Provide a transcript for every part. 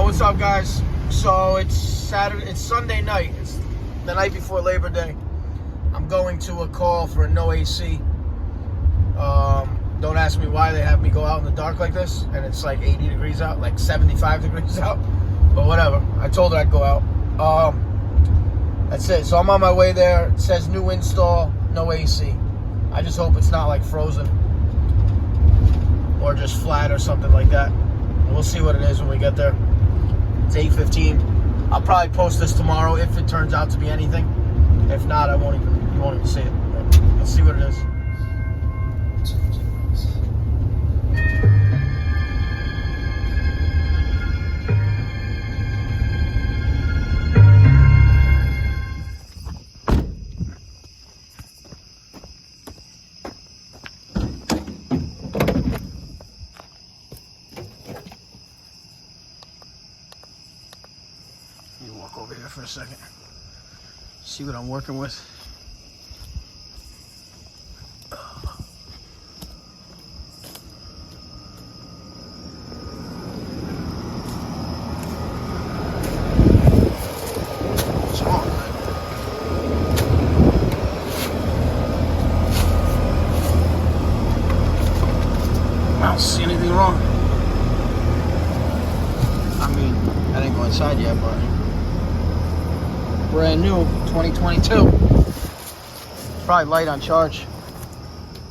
what's up, guys? So it's Sunday night. It's the night before Labor Day. I'm going to a call for a no AC. Don't ask me why they have me go out in the dark like this, and it's like 80 degrees out, like 75 degrees out. But whatever. I told her I'd go out. That's it. So I'm on my way there. It says new install, no AC. I just hope it's not like frozen or just flat or something like that. We'll see what it is when we get there. It's 8:15. I'll probably post this tomorrow if it turns out to be anything. If not, you won't even see it. But let's see what it is. Let me walk over here for a second. See what I'm working with. What's wrong? I don't see anything wrong. I mean, I didn't go inside yet, but brand new, 2022. Probably light on charge.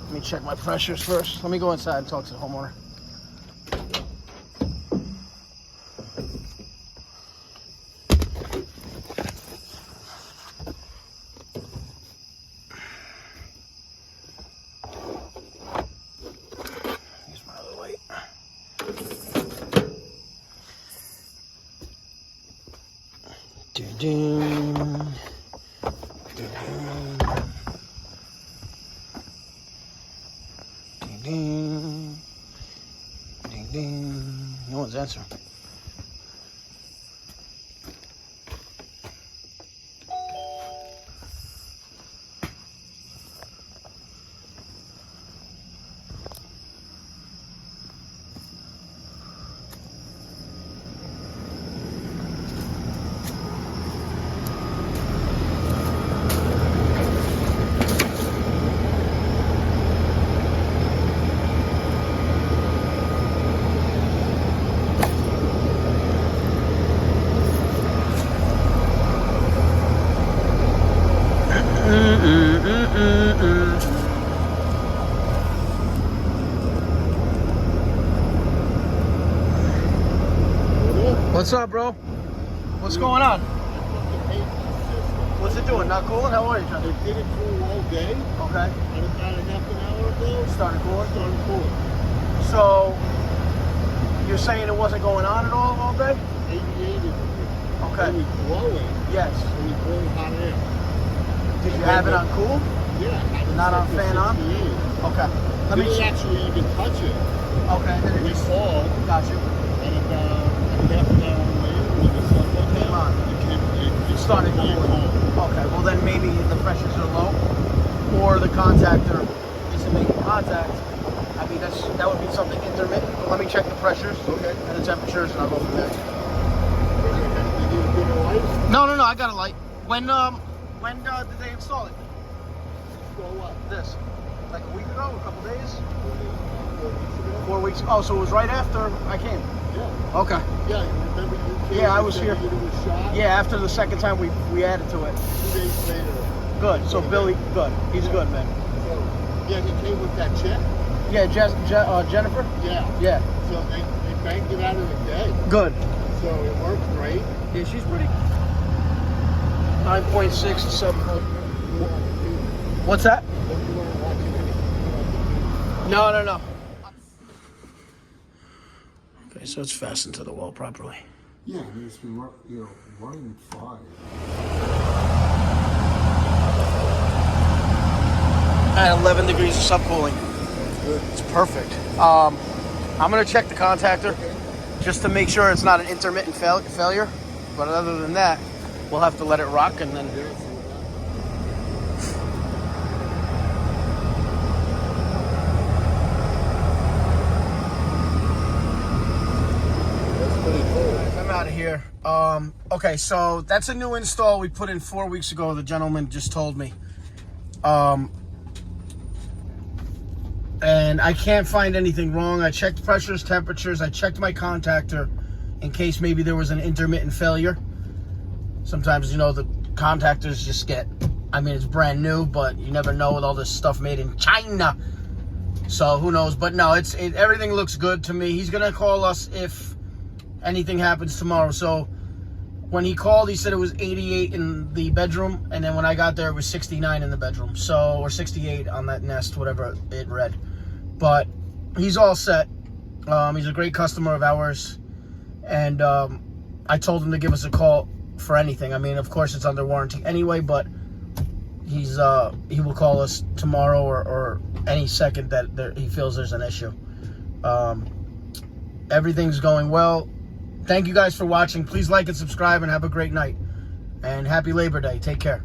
Let me check my pressures first. Let me go inside and talk to the homeowner. Here's my other light. Ding. Ding. Ding ding. No one's answering. What's up, bro? What's going on? What's it doing? Not cooling? How are you, John? They did it cool all day. Okay. And about a half an hour ago, Started cooling? started cooling. So, you're saying it wasn't going on at all day? 88 is it. Okay. It was blowing. Yes. It was blowing hot air. Did you have it on cool? Yeah. I had it Not on set to fan on? 68. Okay. Let me Didn't actually even touch it. Okay. Then it We just saw, got you. and about half an hour later, when the sun went Came on. down, it Started going cooling. cold. Okay. Well, then maybe the pressures are low, or the contactor isn't making contact. I mean, that would be something intermittent. But let me check the pressures Okay. and the temperatures, and I'll go from there. You need a bigger light? No, I got a light. When did they install it? So what? This, like a week ago, a couple days, 4 weeks ago? 4 weeks. Oh, so it was right after I came. Yeah. Okay. Yeah, you remember you came Yeah, I and was said here. you was shot? Yeah, after the second time we added to it. 2 days later. Good. So Billy, good. He's good, man. So, yeah, he came with that check. Yeah, Jennifer. Yeah. Yeah. So they banked it out in a day. Good. So it worked great. Yeah, she's pretty. 9.6 to 7. What's that? Hope you weren't watching anything. No. Okay, so it's fastened to the wall properly. Yeah, it needs to be running fine. At 11 degrees of subcooling. Good. It's perfect. I'm gonna check the contactor just to make sure it's not an intermittent failure. But other than that, we'll have to let it rock and then. out of here. Okay, so that's a new install we put in 4 weeks ago. The gentleman just told me. And I can't find anything wrong. I checked pressures, temperatures. I checked my contactor in case maybe there was an intermittent failure. Sometimes, you know, the contactors just get, I mean, it's brand new, but you never know with all this stuff made in China. So who knows? But no, everything looks good to me. He's gonna call us if anything happens tomorrow. So when he called, he said it was 88 in the bedroom, and then when I got there, it was 69 in the bedroom. So, or 68 on that Nest, whatever it read. But he's all set. He's a great customer of ours, and I told him to give us a call for anything. I mean, of course, it's under warranty anyway, but he will call us tomorrow or any second that he feels there's an issue. Everything's going well. Thank you guys for watching. Please like and subscribe and have a great night. And happy Labor Day. Take care.